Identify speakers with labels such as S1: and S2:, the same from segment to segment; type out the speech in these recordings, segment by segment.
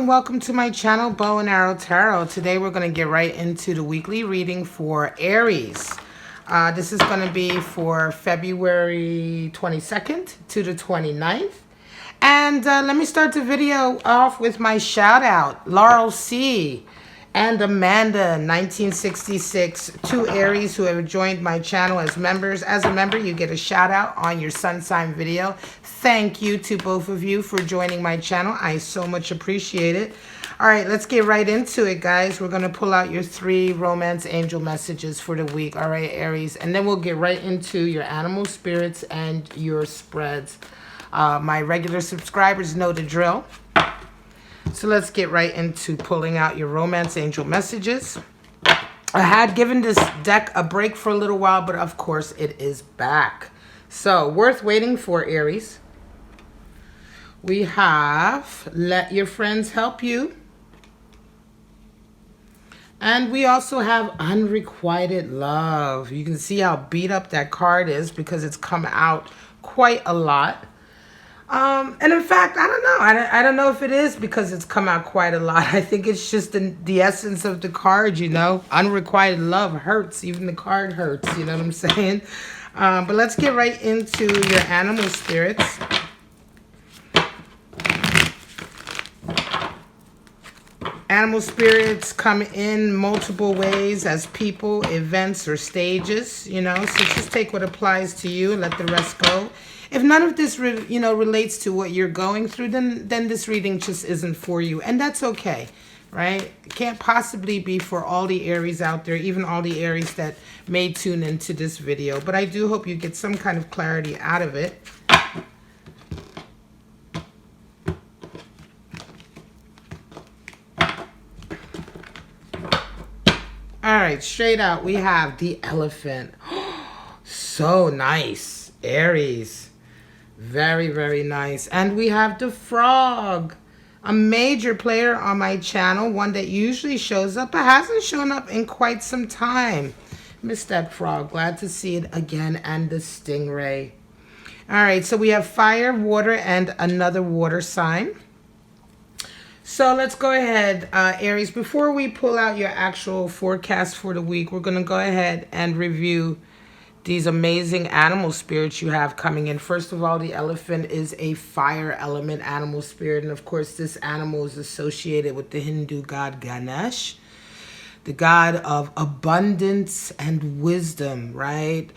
S1: and welcome to my channel, Bow and Arrow Tarot. Today we're going to get right into the weekly reading for Aries. This is going to be for February 22nd to the 29th. And let me start the video off with my shout out. Laurel C. and Amanda 1966, two Aries who have joined my channel as members. As a member, you get a shout out on your sun sign video. Thank you to both of you for joining my channel. I so much appreciate it. All right, let's get right into it, guys. We're going to pull out your 3 romance angel messages for the week. All right, Aries. And then we'll get right into your animal spirits and your spreads. My regular subscribers know the drill. So let's get right into pulling out your romance angel messages. I had given this deck a break for a little while, but of course it is back. So worth waiting for, Aries. We have let your friends help you. And we also have unrequited love. You can see how beat up that card is because it's come out quite a lot. And in fact, I don't know. I don't know if it is because it's come out quite a lot. I think it's just the essence of the card, you know. Unrequited love hurts. Even the card hurts, you know what I'm saying? But let's get right into your animal spirits. Animal spirits come in multiple ways as people, events, or stages, you know. So just take what applies to you and let the rest go. If none of this, relates to what you're going through, then this reading just isn't for you. And that's okay, right? It can't possibly be for all the Aries out there, even all the Aries that may tune into this video. But I do hope you get some kind of clarity out of it. All right, straight out, we have the elephant. So nice, Aries. Very, very nice. And we have the frog, a major player on my channel, one that usually shows up but hasn't shown up in quite some time. Missed that frog. Glad to see it again. And the stingray. All right, so we have fire, water, and another water sign. So let's go ahead, Aries. Before we pull out your actual forecast for the week, we're going to go ahead and review these amazing animal spirits you have coming in. First of all, the elephant is a fire element animal spirit. And of course, this animal is associated with the Hindu god Ganesh, the god of abundance and wisdom, right?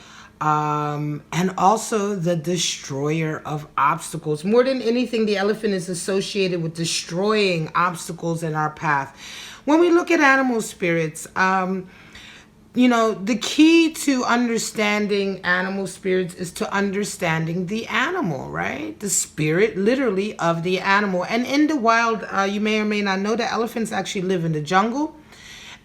S1: And also the destroyer of obstacles. More than anything, the elephant is associated with destroying obstacles in our path. When we look at animal spirits, the key to understanding animal spirits is to understanding the animal, right? The spirit, literally, of the animal. And in the wild, you may or may not know that elephants actually live in the jungle.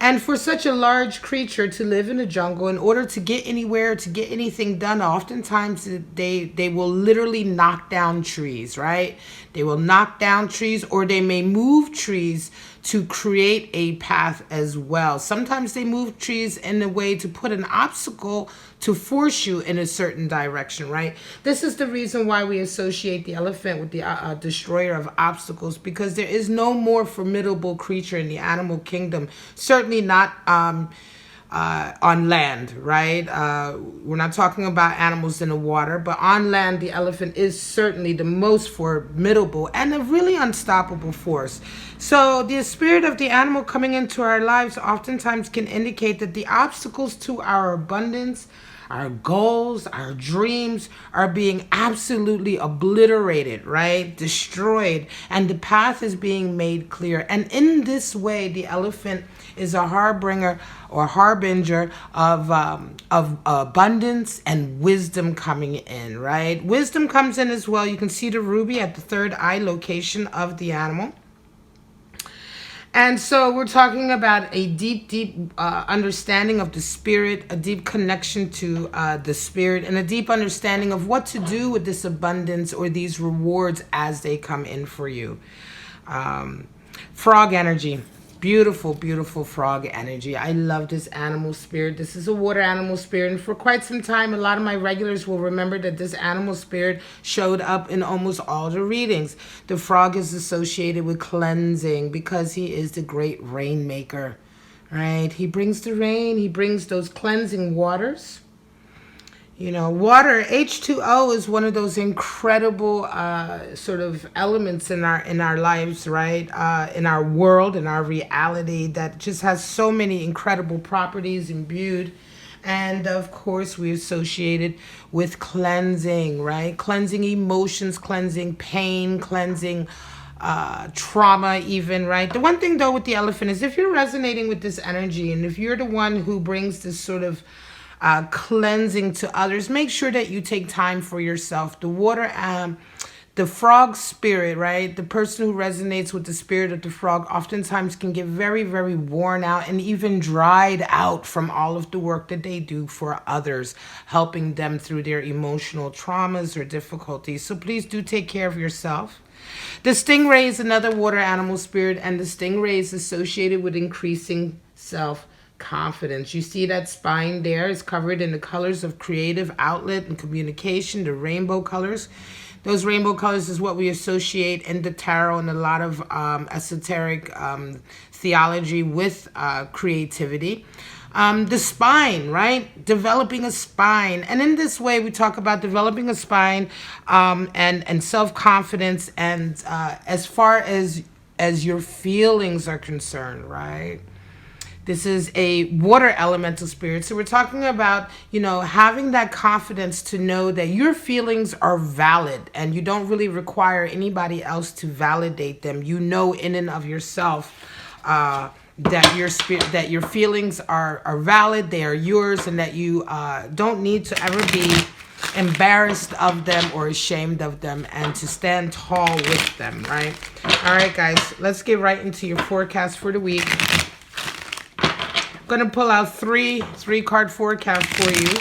S1: And for such a large creature to live in the jungle, in order to get anywhere, to get anything done, oftentimes they will literally knock down trees, right? They will knock down trees, or they may move trees to create a path as well. Sometimes they move trees in a way to put an obstacle to force you in a certain direction, right? This is the reason why we associate the elephant with the destroyer of obstacles, because there is no more formidable creature in the animal kingdom. Certainly not on land, right? We're not talking about animals in the water, but on land, the elephant is certainly the most formidable and a really unstoppable force. So the spirit of the animal coming into our lives oftentimes can indicate that the obstacles to our abundance, our goals, our dreams are being absolutely obliterated, right? Destroyed, and the path is being made clear. And in this way, the elephant is a harbinger of abundance and wisdom coming in, right? Wisdom comes in as well. You can see the ruby at the third eye location of the animal. And so we're talking about a deep understanding of the spirit, a deep connection to the spirit, and a deep understanding of what to do with this abundance or these rewards as they come in for you. Frog energy. Beautiful, beautiful frog energy. I love this animal spirit. This is a water animal spirit. And for quite some time, a lot of my regulars will remember that this animal spirit showed up in almost all the readings. The frog is associated with cleansing because he is the great rainmaker, right? He brings the rain. He brings those cleansing waters. You know, water, H2O, is one of those incredible sort of elements in our lives, right? In our world, in our reality, that just has so many incredible properties imbued. And of course, we associated with cleansing, right? Cleansing emotions, cleansing pain, cleansing trauma even, right? The one thing though with the elephant is if you're resonating with this energy and if you're the one who brings this sort of cleansing to others, make sure that you take time for yourself. The water, the frog spirit, right? The person who resonates with the spirit of the frog oftentimes can get very, very worn out and even dried out from all of the work that they do for others, helping them through their emotional traumas or difficulties. So please do take care of yourself. The stingray is another water animal spirit, and the stingray is associated with increasing self-confidence. You see that spine there is covered in the colors of creative outlet and communication, the rainbow colors. Those rainbow colors is what we associate in the tarot and a lot of esoteric theology with creativity. The spine, right? Developing a spine. And in this way, we talk about developing a spine and self-confidence and as far as your feelings are concerned, right? This is a water elemental spirit. So we're talking about, you know, having that confidence to know that your feelings are valid and you don't really require anybody else to validate them. You know in and of yourself that your feelings are valid, they are yours, and that you don't need to ever be embarrassed of them or ashamed of them, and to stand tall with them, right? All right, guys, let's get right into your forecast for the week. I'm going to pull out three card forecasts for you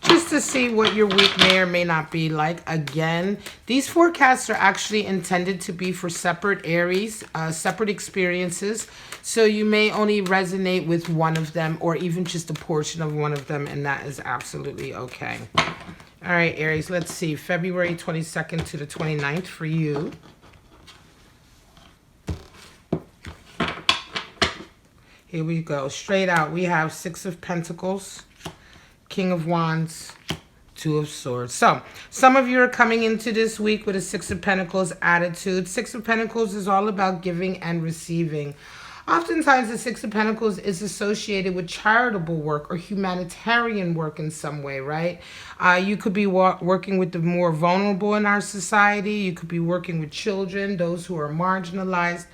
S1: just to see what your week may or may not be like. Again, these forecasts are actually intended to be for separate Aries, separate experiences. So you may only resonate with one of them or even just a portion of one of them, and that is absolutely okay. All right, Aries, let's see. February 22nd to the 29th for you. Here we go. Straight out, we have Six of Pentacles, King of Wands, Two of Swords. So, some of you are coming into this week with a Six of Pentacles attitude. Six of Pentacles is all about giving and receiving. Oftentimes, the Six of Pentacles is associated with charitable work or humanitarian work in some way, right? You could be working with the more vulnerable in our society. You could be working with children, those who are marginalized.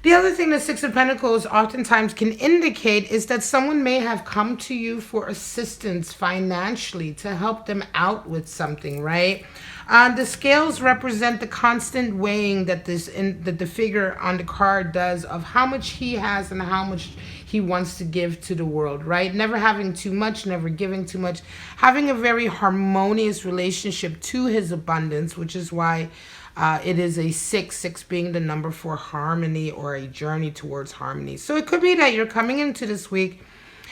S1: The other thing that Six of Pentacles oftentimes can indicate is that someone may have come to you for assistance financially to help them out with something, right? The scales represent the constant weighing that the figure on the card does of how much he has and how much he wants to give to the world, right? Never having too much, never giving too much, having a very harmonious relationship to his abundance, which is why it is a 6 being the number for harmony or a journey towards harmony. So it could be that you're coming into this week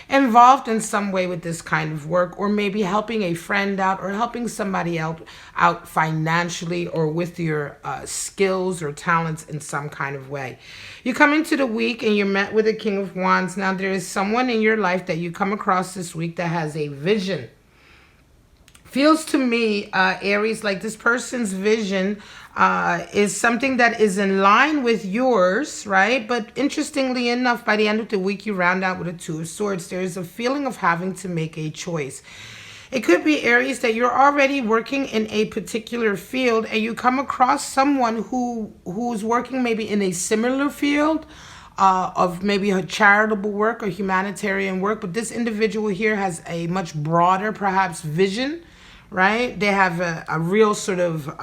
S1: involved in some way with this kind of work, or maybe helping a friend out or helping somebody out financially or with your skills or talents in some kind of way. You come into the week and you're met with a King of Wands. Now there is someone in your life that you come across this week that has a vision. Feels to me, Aries, like this person's vision is something that is in line with yours, right? But interestingly enough, by the end of the week, you round out with a Two of Swords. There is a feeling of having to make a choice. It could be, Aries, that you're already working in a particular field and you come across someone who's working maybe in a similar field of maybe a charitable work or humanitarian work. But this individual here has a much broader, perhaps, vision, right? They have a real sort of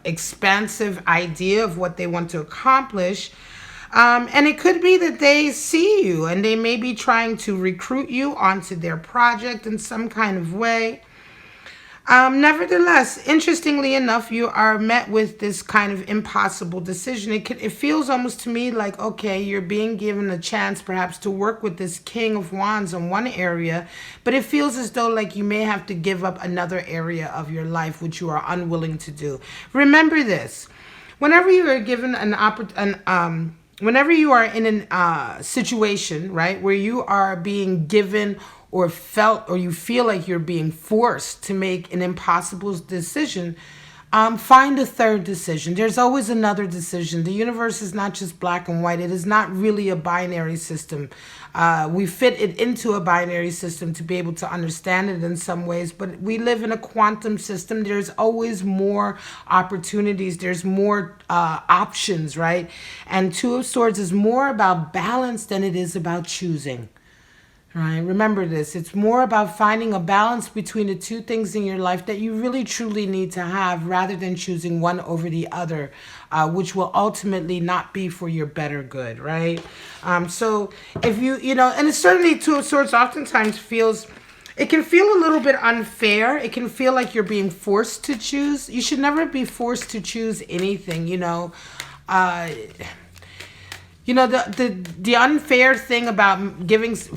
S1: expansive idea of what they want to accomplish. And it could be that they see you and they may be trying to recruit you onto their project in some kind of way. Nevertheless, interestingly enough, you are met with this kind of impossible decision. It feels almost to me like, okay, you're being given a chance perhaps to work with this King of Wands on one area, but it feels as though like you may have to give up another area of your life, which you are unwilling to do. Remember this. Whenever you are given whenever you are in a situation, right, where you are being given or felt or you feel like you're being forced to make an impossible decision, find a third decision. There's always another decision. The universe is not just black and white. It is not really a binary system. We fit it into a binary system to be able to understand it in some ways, but we live in a quantum system. There's always more opportunities. There's more options, right? And Two of Swords is more about balance than it is about choosing. Right. Remember this. It's more about finding a balance between the two things in your life that you really truly need to have rather than choosing one over the other, which will ultimately not be for your better good. Right. So if and it's certainly Two of Swords oftentimes it can feel a little bit unfair. It can feel like you're being forced to choose. You should never be forced to choose anything, the unfair thing about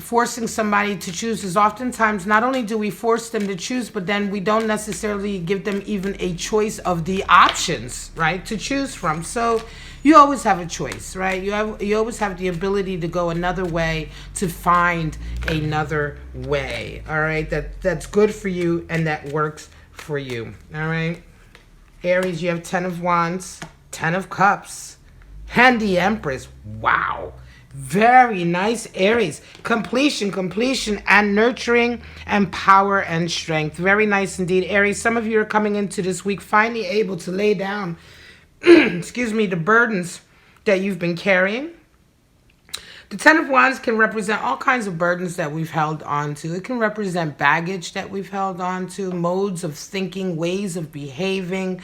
S1: forcing somebody to choose is oftentimes not only do we force them to choose, but then we don't necessarily give them even a choice of the options, right, to choose from. So you always have a choice, right? You always have the ability to go another way, to find another way, all right, that's good for you and that works for you, all right? Aries, you have 10 of Wands, 10 of Cups, and the Empress. Wow. Very nice, Aries. Completion, and nurturing, and power and strength. Very nice indeed, Aries. Some of you are coming into this week finally able to lay down, excuse me, the burdens that you've been carrying. The 10 of Wands can represent all kinds of burdens that we've held on to. It can represent baggage that we've held on to, modes of thinking, ways of behaving,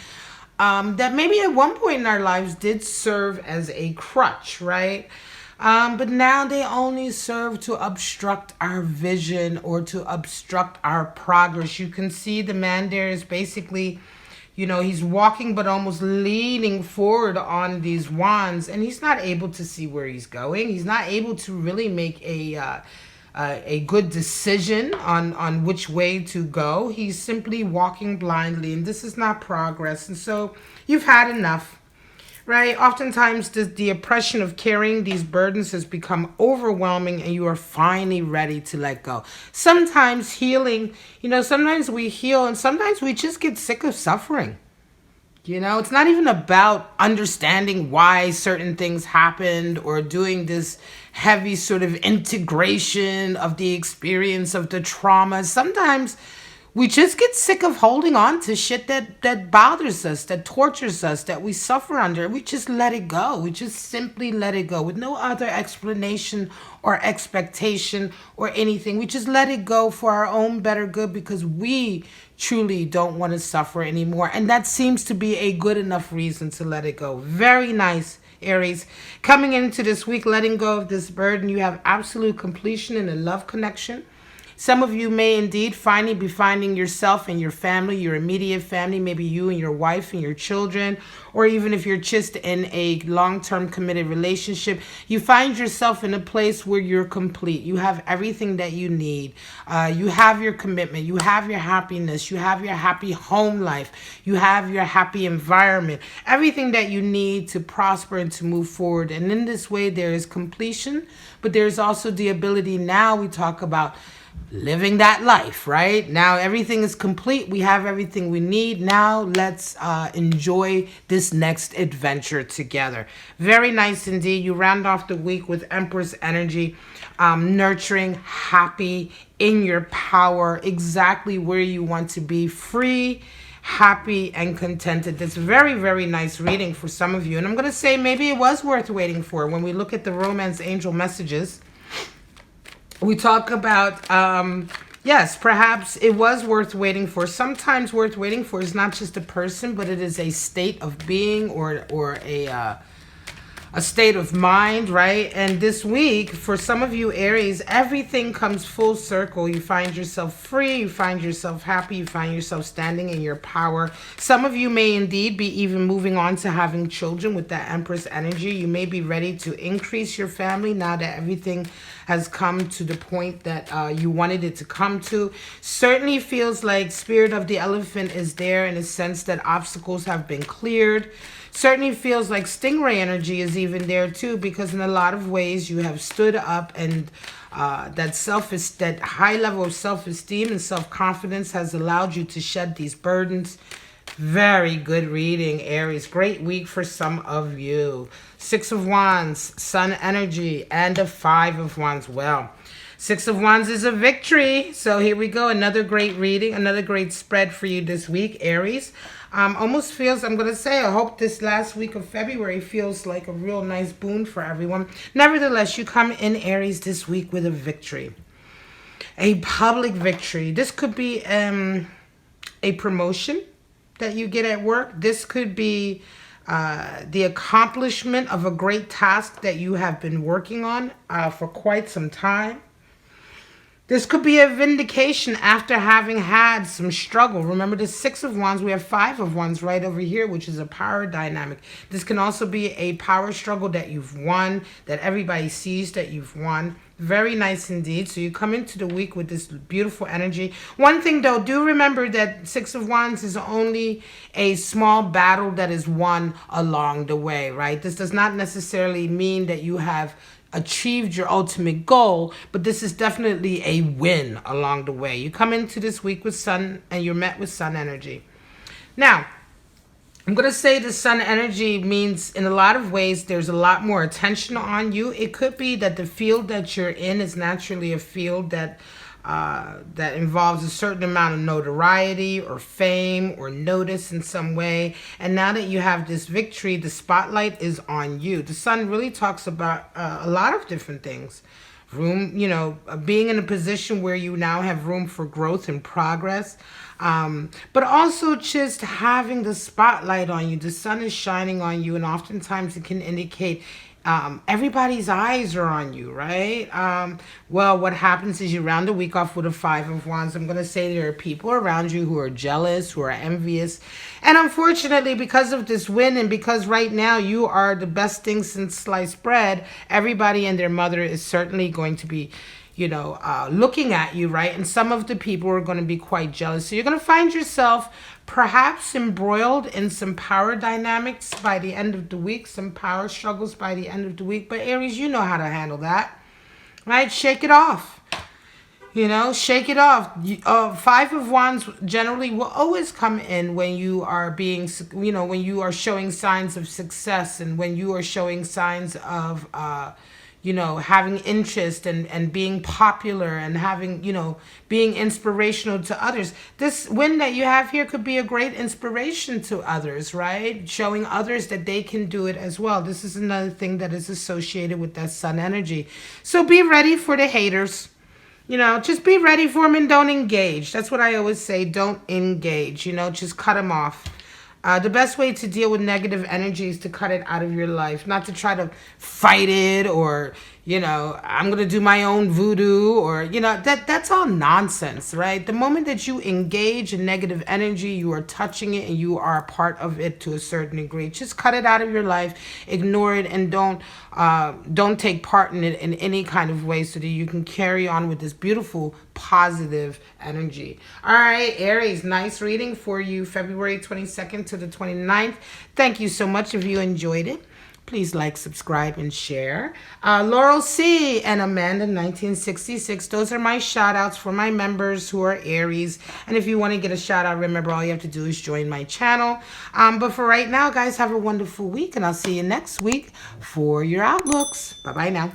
S1: that maybe at one point in our lives did serve as a crutch, right? But now they only serve to obstruct our vision or to obstruct our progress. You can see the man there is basically, he's walking but almost leaning forward on these wands, and he's not able to see where he's going. He's not able to really make a good decision on which way to go. He's simply walking blindly, and this is not progress. And so you've had enough, right? Oftentimes the oppression of carrying these burdens has become overwhelming, and you are finally ready to let go. Sometimes healing, sometimes we heal, and sometimes we just get sick of suffering. It's not even about understanding why certain things happened or doing this heavy sort of integration of the experience of the trauma. Sometimes we just get sick of holding on to shit that bothers us, that tortures us, that we suffer under. We just let it go. We just simply let it go with no other explanation or expectation or anything. We just let it go for our own better good because we truly don't want to suffer anymore. And that seems to be a good enough reason to let it go. Very nice, Aries. Coming into this week, letting go of this burden, you have absolute completion in a love connection. Some of you may indeed finally be finding yourself and your family, your immediate family, maybe you and your wife and your children, or even if you're just in a long-term committed relationship, you find yourself in a place where you're complete. You have everything that you need. You have your commitment. You have your happiness. You have your happy home life. You have your happy environment. Everything that you need to prosper and to move forward. And in this way, there is completion, but there's also the ability now we talk about living that life, right? Now everything is complete. We have everything we need. Now let's enjoy this next adventure together. Very nice indeed. You round off the week with Empress energy, nurturing, happy, in your power, exactly where you want to be, free, happy, and contented. That's very, very nice reading for some of you. And I'm going to say maybe it was worth waiting for. When we look at the romance angel messages, we talk about, yes, perhaps it was worth waiting for. Sometimes worth waiting for is not just a person, but it is a state of being or a state of mind, right? And this week, for some of you Aries, everything comes full circle. You find yourself free, you find yourself happy, you find yourself standing in your power. Some of you may indeed be even moving on to having children with that Empress energy. You may be ready to increase your family now that everything has come to the point that you wanted it to come to. Certainly feels like Spirit of the Elephant is there in a sense that obstacles have been cleared. Certainly feels like stingray energy is even there too, because in a lot of ways you have stood up, and that high level of self-esteem and self-confidence has allowed you to shed these burdens. Very good reading, Aries. Great week for some of you. 6 of Wands, Sun energy, and a 5 of Wands. Well, 6 of Wands is a victory. So here we go. Another great reading, another great spread for you this week, Aries. Almost feels, I'm going to say, I hope this last week of February feels like a real nice boon for everyone. Nevertheless, you come in, Aries, this week with a victory. A public victory. This could be a promotion that you get at work. This could be the accomplishment of a great task that you have been working on for quite some time. This could be a vindication after having had some struggle. Remember the 6 of Wands, we have 5 of Wands right over here, which is a power dynamic. This can also be a power struggle that you've won, that everybody sees that you've won. Very nice indeed. So you come into the week with this beautiful energy. One thing though, do remember that 6 of Wands is only a small battle that is won along the way, right? This does not necessarily mean that you have achieved your ultimate goal, but this is definitely a win along the way. You come into this week with Sun, and you're met with Sun energy. Now, I'm going to say the Sun energy means in a lot of ways there's a lot more attention on you. It could be that the field that you're in is naturally a field that involves a certain amount of notoriety or fame or notice in some way. And now that you have this victory, the spotlight is on you. The Sun really talks about a lot of different things. Room, being in a position where you now have room for growth and progress. But also just having the spotlight on you. The Sun is shining on you, and oftentimes it can indicate everybody's eyes are on you, right? Well, what happens is you round the week off with a 5 of Wands. I'm going to say there are people around you who are jealous, who are envious. And unfortunately, because of this win, and because right now you are the best thing since sliced bread, everybody and their mother is certainly going to be looking at you, right? And some of the people are going to be quite jealous. So you're going to find yourself perhaps embroiled in some power dynamics by the end of the week, some power struggles by the end of the week. But Aries, you know how to handle that, right? Shake it off. Shake it off. 5 of Wands generally will always come in when you are being, when you are showing signs of success, and when you are showing signs of having interest and being popular and having, being inspirational to others. This win that you have here could be a great inspiration to others, right? Showing others that they can do it as well. This is another thing that is associated with that Sun energy. So be ready for the haters. Just be ready for them and don't engage. That's what I always say. Don't engage, just cut them off. The best way to deal with negative energy is to cut it out of your life, not to try to fight it or, I'm going to do my own voodoo or, that's all nonsense, right? The moment that you engage in negative energy, you are touching it and you are a part of it to a certain degree. Just cut it out of your life, ignore it, and don't take part in it in any kind of way so that you can carry on with this beautiful, positive energy. All right, Aries, nice reading for you, February 22nd to the 29th. Thank you so much if you enjoyed it. Please like, subscribe, and share. Laurel C. and Amanda 1966. Those are my shout outs for my members who are Aries. And if you want to get a shout out, remember all you have to do is join my channel. But for right now, guys, have a wonderful week. And I'll see you next week for your outlooks. Bye-bye now.